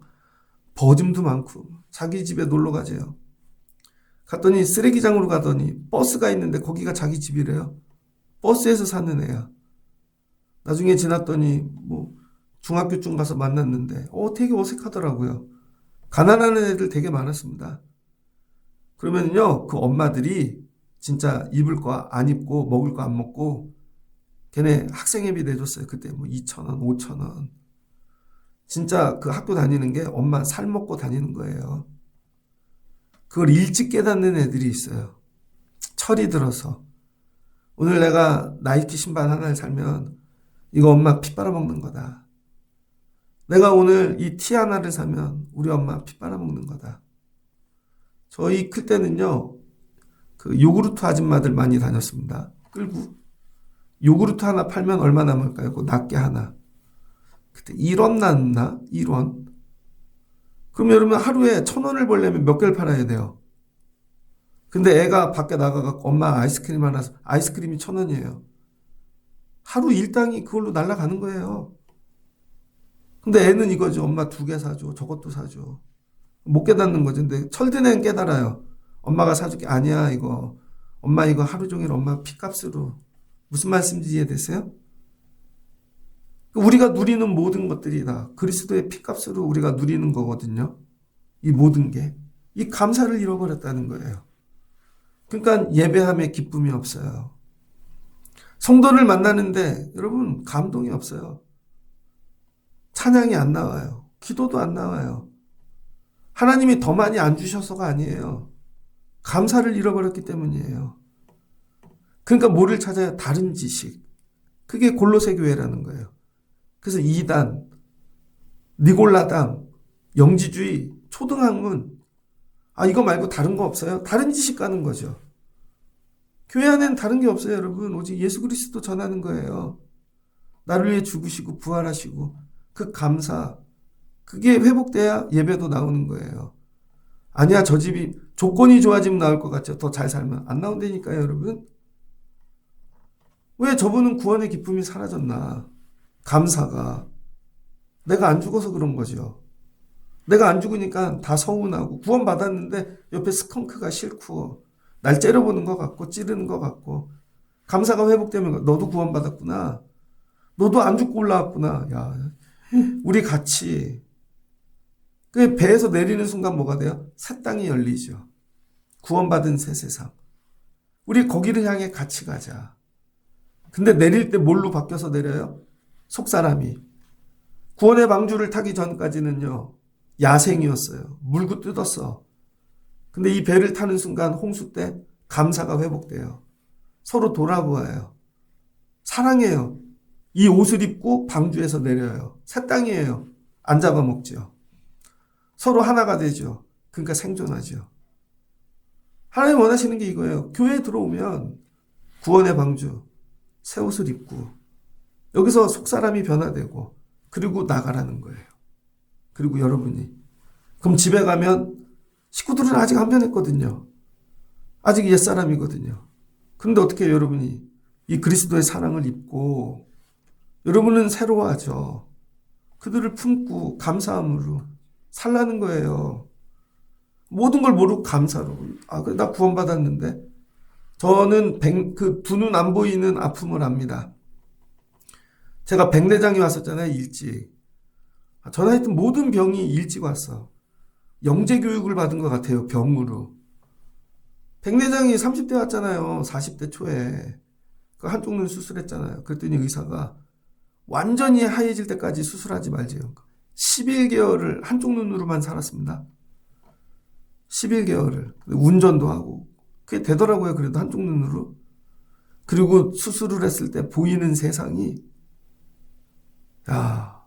버짐도 많고 자기 집에 놀러 가재요. 갔더니 쓰레기장으로 가더니 버스가 있는데 거기가 자기 집이래요. 버스에서 사는 애야. 나중에 지났더니 뭐 중학교쯤 가서 만났는데 되게 어색하더라고요. 가난한 애들 되게 많았습니다. 그러면요, 그 엄마들이 진짜 입을 거 안 입고 먹을 거 안 먹고 걔네 학생회비 내줬어요. 그때 뭐 2,000원, 5,000원. 진짜 그 학교 다니는 게 엄마 살 먹고 다니는 거예요. 그걸 일찍 깨닫는 애들이 있어요. 철이 들어서. 오늘 내가 나이키 신발 하나를 살면 이거 엄마 피 빨아먹는 거다. 내가 오늘 이 티 하나를 사면 우리 엄마 피 빨아먹는 거다. 저희 클 때는요, 그 요구르트 아줌마들 많이 다녔습니다. 끌고. 요구르트 하나 팔면 얼마 남을까요? 그 낱개 하나. 그때 1원 났나? 1원. 그럼 여러분 하루에 1,000원을 벌려면 몇 개를 팔아야 돼요? 근데 애가 밖에 나가갖고 엄마 아이스크림 하나, 아이스크림이 1,000원이에요. 하루 일당이 그걸로 날아가는 거예요. 근데 애는 이거죠. 엄마 2개 사줘. 저것도 사줘. 못 깨닫는 거죠. 근데 철든 애는 깨달아요. 엄마가 사줄게. 아니야, 이거. 엄마 이거 하루 종일 엄마 피값으로. 무슨 말씀인지 이해되세요? 우리가 누리는 모든 것들이 다 그리스도의 피값으로 우리가 누리는 거거든요. 이 모든 게. 이 감사를 잃어버렸다는 거예요. 그러니까 예배함에 기쁨이 없어요. 성도를 만나는데 여러분 감동이 없어요. 찬양이 안 나와요. 기도도 안 나와요. 하나님이 더 많이 안 주셔서가 아니에요. 감사를 잃어버렸기 때문이에요. 그러니까 뭐를 찾아요? 다른 지식. 그게 골로새 교회라는 거예요. 그래서 이단, 니골라당, 영지주의, 초등학문, 이거 말고 다른 거 없어요? 다른 지식 가는 거죠. 교회 안에는 다른 게 없어요, 여러분. 오직 예수 그리스도 전하는 거예요. 나를 위해 죽으시고 부활하시고 그 감사, 그게 회복돼야 예배도 나오는 거예요. 아니야, 저 집이 조건이 좋아지면 나올 것 같죠. 더 잘 살면. 안 나온다니까요, 여러분. 왜 저분은 구원의 기쁨이 사라졌나? 감사가. 내가 안 죽어서 그런 거죠. 내가 안 죽으니까 다 서운하고 구원 받았는데 옆에 스컹크가 싫고 날 째려보는 것 같고 찌르는 것 같고, 감사가 회복되면 너도 구원 받았구나. 너도 안 죽고 올라왔구나. 야, 우리 같이. 그 배에서 내리는 순간 뭐가 돼요? 새 땅이 열리죠. 구원받은 새 세상. 우리 거기를 향해 같이 가자. 근데 내릴 때 뭘로 바뀌어서 내려요? 속사람이. 구원의 방주를 타기 전까지는요, 야생이었어요. 물고 뜯었어. 근데 이 배를 타는 순간 홍수 때 감사가 회복돼요. 서로 돌아보아요. 사랑해요. 이 옷을 입고 방주에서 내려요. 새 땅이에요. 안 잡아먹죠. 서로 하나가 되죠. 그러니까 생존하죠. 하나님 원하시는 게 이거예요. 교회에 들어오면 구원의 방주, 새 옷을 입고 여기서 속사람이 변화되고 그리고 나가라는 거예요. 그리고 여러분이. 그럼 집에 가면 식구들은 아직 안 변했거든요. 아직 옛사람이거든요. 그런데 어떻게 해요, 여러분이? 이 그리스도의 사랑을 입고 여러분은 새로워하죠. 그들을 품고 감사함으로 살라는 거예요. 모든 걸 모르고 감사로. 아, 그래, 나 구원받았는데. 저는 그 두 눈 안 보이는 아픔을 압니다. 제가 백내장이 왔었잖아요, 일찍. 저는 하여튼 모든 병이 일찍 왔어. 영재 교육을 받은 것 같아요, 병으로. 백내장이 30대 왔잖아요, 40대 초에. 그 한쪽 눈 수술했잖아요. 그랬더니 의사가 완전히 하얘질 때까지 수술하지 말지요. 11개월을 한쪽 눈으로만 살았습니다. 11개월을. 운전도 하고. 그게 되더라고요, 그래도 한쪽 눈으로. 그리고 수술을 했을 때 보이는 세상이, 야,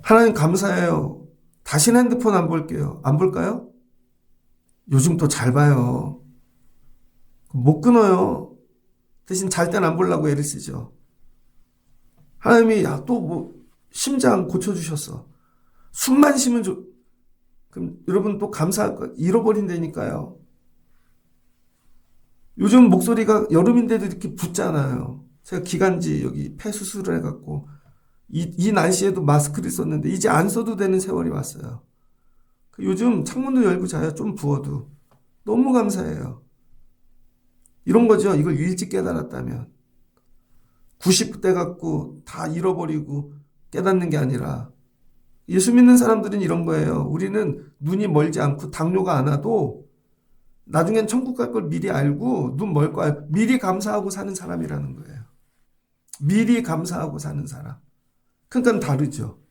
하나님 감사해요. 다시는 핸드폰 안 볼게요. 안 볼까요? 요즘 또 잘 봐요. 못 끊어요. 대신 잘 땐 안 보려고 애를 쓰죠. 하나님이, 야, 또 뭐, 심장 고쳐주셨어. 숨만 쉬면 그럼 여러분 또 감사할 거, 잃어버린다니까요. 요즘 목소리가 여름인데도 이렇게 붓잖아요. 제가 기관지 여기 폐 수술을 해갖고, 이 날씨에도 마스크를 썼는데, 이제 안 써도 되는 세월이 왔어요. 요즘 창문도 열고 자요. 좀 부어도. 너무 감사해요. 이런 거죠. 이걸 일찍 깨달았다면. 90대 갖고 다 잃어버리고 깨닫는 게 아니라 예수 믿는 사람들은 이런 거예요. 우리는 눈이 멀지 않고 당뇨가 안 와도 나중엔 천국 갈 걸 미리 알고 눈 멀 거 알고 미리 감사하고 사는 사람이라는 거예요. 미리 감사하고 사는 사람. 그러니까 다르죠.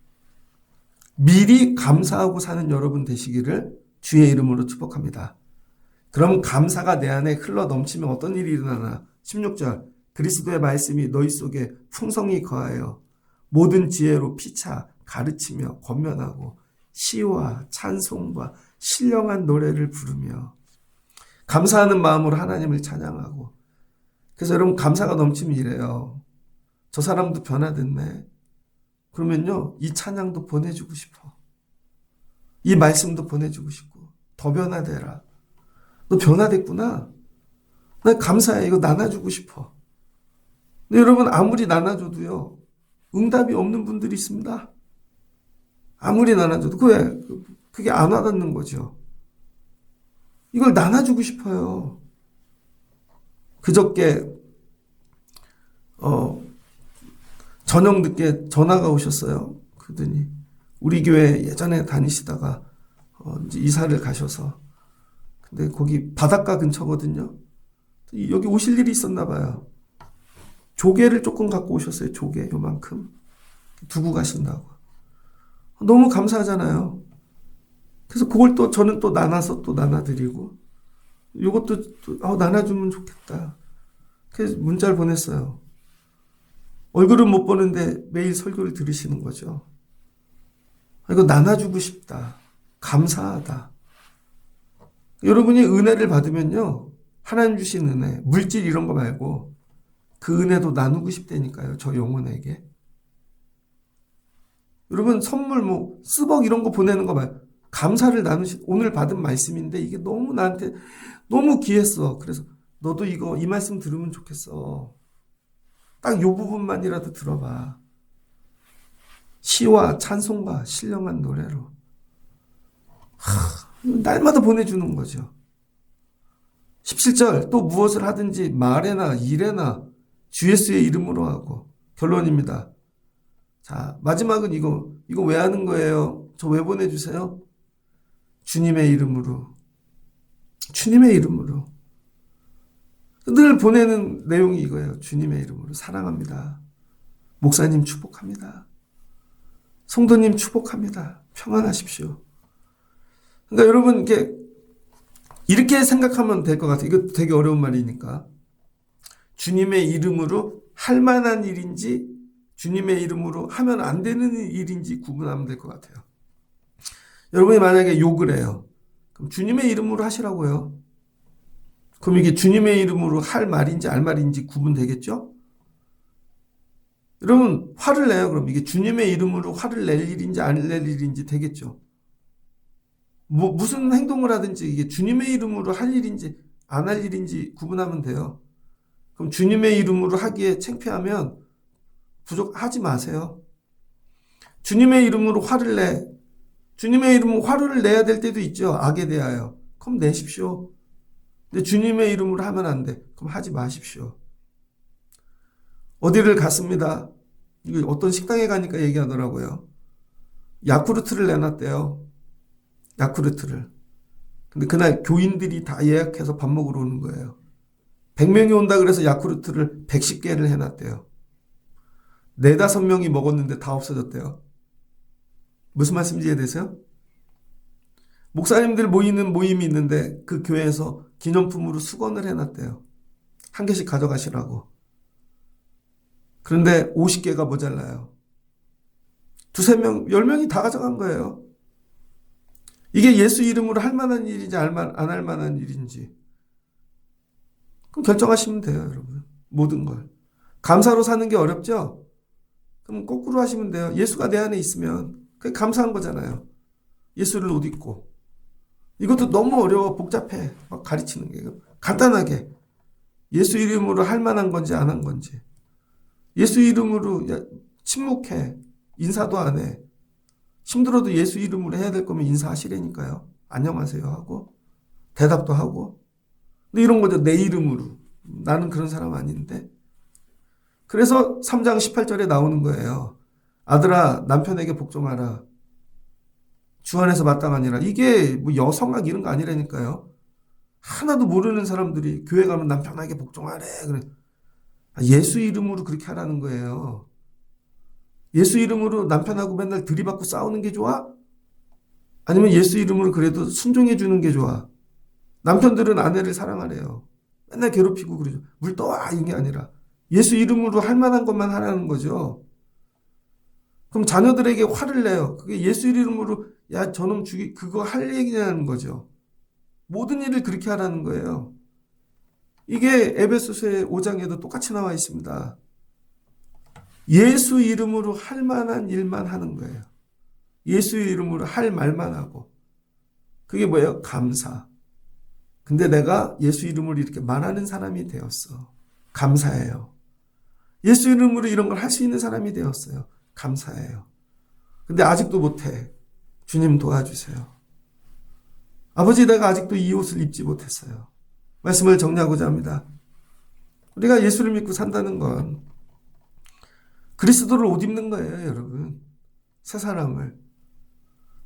미리 감사하고 사는 여러분 되시기를 주의 이름으로 축복합니다. 그럼 감사가 내 안에 흘러 넘치면 어떤 일이 일어나나? 16절 그리스도의 말씀이 너희 속에 풍성히 거하여 모든 지혜로 피차 가르치며 권면하고 시와 찬송과 신령한 노래를 부르며 감사하는 마음으로 하나님을 찬양하고. 그래서 여러분 감사가 넘치면 이래요. 저 사람도 변화됐네. 그러면요 이 찬양도 보내주고 싶어. 이 말씀도 보내주고 싶고 더 변화되라. 너 변화됐구나. 나 감사해. 이거 나눠주고 싶어. 근데 여러분 아무리 나눠줘도요 응답이 없는 분들이 있습니다. 아무리 나눠줘도 그게 안 와닿는 거죠. 이걸 나눠주고 싶어요. 그저께 저녁 늦게 전화가 오셨어요. 그러더니 우리 교회 예전에 다니시다가 이제 이사를 가셔서 근데 거기 바닷가 근처거든요. 여기 오실 일이 있었나 봐요. 조개를 조금 갖고 오셨어요. 조개 요만큼 두고 가신다고. 너무 감사하잖아요. 그래서 그걸 또 저는 또 나눠서 또 나눠드리고 요것도 나눠주면 좋겠다. 그래서 문자를 보냈어요. 얼굴은 못 보는데 매일 설교를 들으시는 거죠. 이거 나눠주고 싶다. 감사하다. 여러분이 은혜를 받으면요. 하나님 주신 은혜, 물질 이런 거 말고 그 은혜도 나누고 싶다니까요. 저 영혼에게. 여러분 선물 뭐 스벅 이런 거 보내는 거 말고 감사를 오늘 받은 말씀인데 이게 너무 나한테 너무 귀했어. 그래서 너도 이 말씀 들으면 좋겠어. 딱 요 부분만이라도 들어봐. 시와 찬송과 신령한 노래로. 날마다 보내주는 거죠. 17절 또 무엇을 하든지 말에나 일에나 주 예수의 이름으로 하고. 결론입니다. 자 마지막은 이거 왜 하는 거예요? 저 왜 보내주세요? 주님의 이름으로. 주님의 이름으로. 늘 보내는 내용이 이거예요. 주님의 이름으로 사랑합니다. 목사님 축복합니다. 성도님 축복합니다. 평안하십시오. 그러니까 여러분 이렇게 생각하면 될 것 같아요. 이거 되게 어려운 말이니까. 주님의 이름으로 할 만한 일인지 주님의 이름으로 하면 안 되는 일인지 구분하면 될 것 같아요. 여러분이 만약에 욕을 해요. 그럼 주님의 이름으로 하시라고요. 그럼 이게 주님의 이름으로 할 말인지 알 말인지 구분되겠죠? 여러분 화를 내요. 그럼 이게 주님의 이름으로 화를 낼 일인지 안 낼 일인지 되겠죠? 무슨 행동을 하든지 이게 주님의 이름으로 할 일인지 안 할 일인지 구분하면 돼요. 그럼 주님의 이름으로 하기에 창피하면 하지 마세요. 주님의 이름으로 화를 내. 주님의 이름으로 화를 내야 될 때도 있죠. 악에 대하여. 그럼 내십시오. 근데 주님의 이름으로 하면 안 돼. 그럼 하지 마십시오. 어디를 갔습니다. 이거 어떤 식당에 가니까 얘기하더라고요. 야쿠르트를 내놨대요. 야쿠르트를. 근데 그날 교인들이 다 예약해서 밥 먹으러 오는 거예요. 100명이 온다 그래서 야쿠르트를 110개를 해놨대요. 4-5명이 먹었는데 다 없어졌대요. 무슨 말씀인지 이해되세요? 목사님들 모이는 모임이 있는데 그 교회에서 기념품으로 수건을 해놨대요. 한 개씩 가져가시라고. 그런데 50개가 모자라요. 2-3명, 10명이 다 가져간 거예요. 이게 예수 이름으로 할 만한 일인지 안 할 만한 일인지. 그럼 결정하시면 돼요, 여러분. 모든 걸. 감사로 사는 게 어렵죠? 그럼 거꾸로 하시면 돼요. 예수가 내 안에 있으면 그게 감사한 거잖아요. 예수를 옷 입고. 이것도 너무 어려워, 복잡해. 막 가르치는 게. 간단하게. 예수 이름으로 할 만한 건지 안 한 건지. 예수 이름으로 침묵해. 인사도 안 해. 힘들어도 예수 이름으로 해야 될 거면 인사하시라니까요. 안녕하세요 하고 대답도 하고. 근데 이런 거죠. 내 이름으로. 나는 그런 사람 아닌데. 그래서 3장 18절에 나오는 거예요. 아들아 남편에게 복종하라. 주 안에서 마땅하니라. 이게 뭐 여성학 이런 거 아니라니까요. 하나도 모르는 사람들이 교회 가면 남편에게 복종하래. 그래. 예수 이름으로 그렇게 하라는 거예요. 예수 이름으로 남편하고 맨날 들이받고 싸우는 게 좋아? 아니면 예수 이름으로 그래도 순종해 주는 게 좋아? 남편들은 아내를 사랑하래요. 맨날 괴롭히고 그러죠. 물 떠와 이게 아니라 예수 이름으로 할 만한 것만 하라는 거죠. 그럼 자녀들에게 화를 내요. 그게 예수 이름으로 야 저놈 죽이 그거 할 얘기냐는 거죠. 모든 일을 그렇게 하라는 거예요. 이게 에베소서의 5장에도 똑같이 나와 있습니다. 예수 이름으로 할 만한 일만 하는 거예요. 예수 이름으로 할 말만 하고. 그게 뭐예요? 감사. 근데 내가 예수 이름으로 이렇게 말하는 사람이 되었어. 감사해요. 예수 이름으로 이런 걸 할 수 있는 사람이 되었어요. 감사해요. 근데 아직도 못해. 주님 도와주세요. 아버지 내가 아직도 이 옷을 입지 못했어요. 말씀을 정리하고자 합니다. 우리가 예수를 믿고 산다는 건 그리스도를 옷 입는 거예요, 여러분. 새 사람을.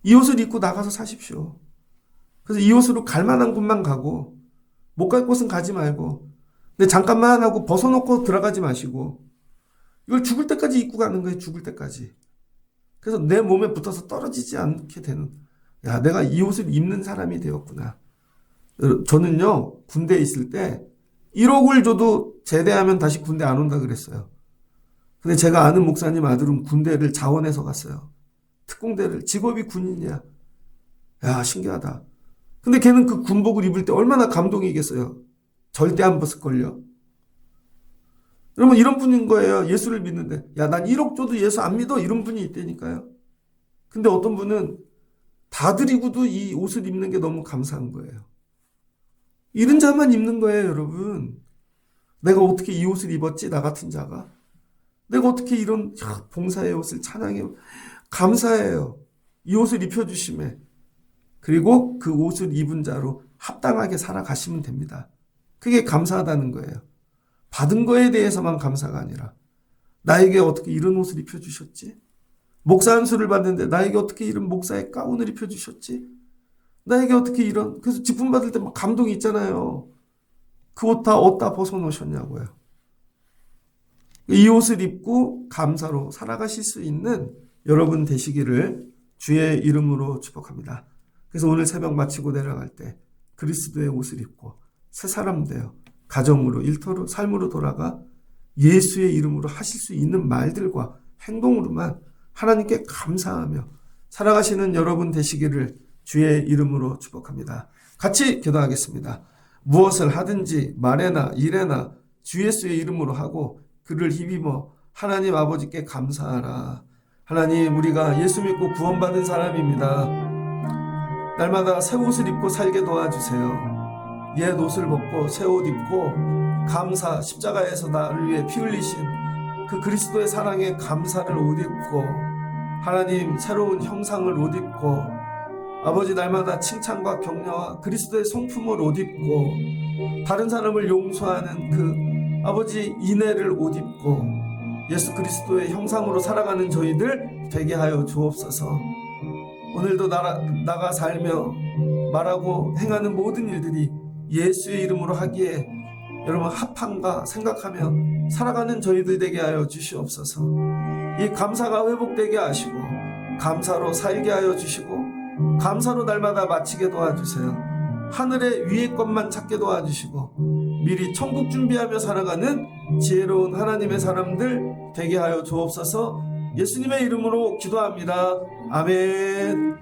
이 옷을 입고 나가서 사십시오. 그래서 이 옷으로 갈 만한 곳만 가고 못 갈 곳은 가지 말고 근데 잠깐만 하고 벗어놓고 들어가지 마시고 이걸 죽을 때까지 입고 가는 거예요, 죽을 때까지. 그래서 내 몸에 붙어서 떨어지지 않게 되는 야, 내가 이 옷을 입는 사람이 되었구나. 저는요, 군대에 있을 때 1억을 줘도 제대하면 다시 군대 안 온다 그랬어요. 근데 제가 아는 목사님 아들은 군대를 자원해서 갔어요. 특공대를. 직업이 군인이야. 야, 신기하다. 근데 걔는 그 군복을 입을 때 얼마나 감동이겠어요. 절대 안 벗을걸요. 여러분 이런 분인 거예요. 예수를 믿는데. 야, 난 1억 줘도 예수 안 믿어. 이런 분이 있다니까요. 근데 어떤 분은 다 드리고도 이 옷을 입는 게 너무 감사한 거예요. 이런 자만 입는 거예요, 여러분. 내가 어떻게 이 옷을 입었지? 나 같은 자가. 내가 어떻게 이런 봉사의 옷을 찬양해. 감사해요. 이 옷을 입혀주심에. 그리고 그 옷을 입은 자로 합당하게 살아가시면 됩니다. 그게 감사하다는 거예요. 받은 거에 대해서만 감사가 아니라 나에게 어떻게 이런 옷을 입혀주셨지? 목사 안수를 받는데 나에게 어떻게 이런 목사의 가운을 입혀주셨지? 나에게 어떻게 이런 그래서 직분 받을 때 막 감동이 있잖아요. 그 옷 다 어디다 벗어놓으셨냐고요. 이 옷을 입고 감사로 살아가실 수 있는 여러분 되시기를 주의 이름으로 축복합니다. 그래서 오늘 새벽 마치고 내려갈 때 그리스도의 옷을 입고 새 사람 되어 가정으로 일터로 삶으로 돌아가 예수의 이름으로 하실 수 있는 말들과 행동으로만 하나님께 감사하며 살아가시는 여러분 되시기를 주의 이름으로 축복합니다. 같이 기도하겠습니다. 무엇을 하든지 말에나 일에나 주 예수의 이름으로 하고 그를 힘입어 하나님 아버지께 감사하라. 하나님, 우리가 예수 믿고 구원받은 사람입니다. 날마다 새 옷을 입고 살게 도와주세요. 옛 옷을 벗고 새 옷 입고 감사, 십자가에서 나를 위해 피 흘리신 그 그리스도의 사랑에 감사를 옷 입고 하나님 새로운 형상을 옷 입고 아버지 날마다 칭찬과 격려와 그리스도의 성품을 옷 입고 다른 사람을 용서하는 그 아버지 인애를 옷 입고 예수 그리스도의 형상으로 살아가는 저희들 되게 하여 주옵소서. 오늘도 나가 살며 말하고 행하는 모든 일들이 예수의 이름으로 하기에 여러분 합한가 생각하며 살아가는 저희들 되게 하여 주시옵소서. 이 감사가 회복되게 하시고 감사로 살게 하여 주시고 감사로 날마다 마치게 도와주세요. 하늘의 위의 것만 찾게 도와주시고 미리 천국 준비하며 살아가는 지혜로운 하나님의 사람들 되게 하여 주옵소서. 예수님의 이름으로 기도합니다. 아멘.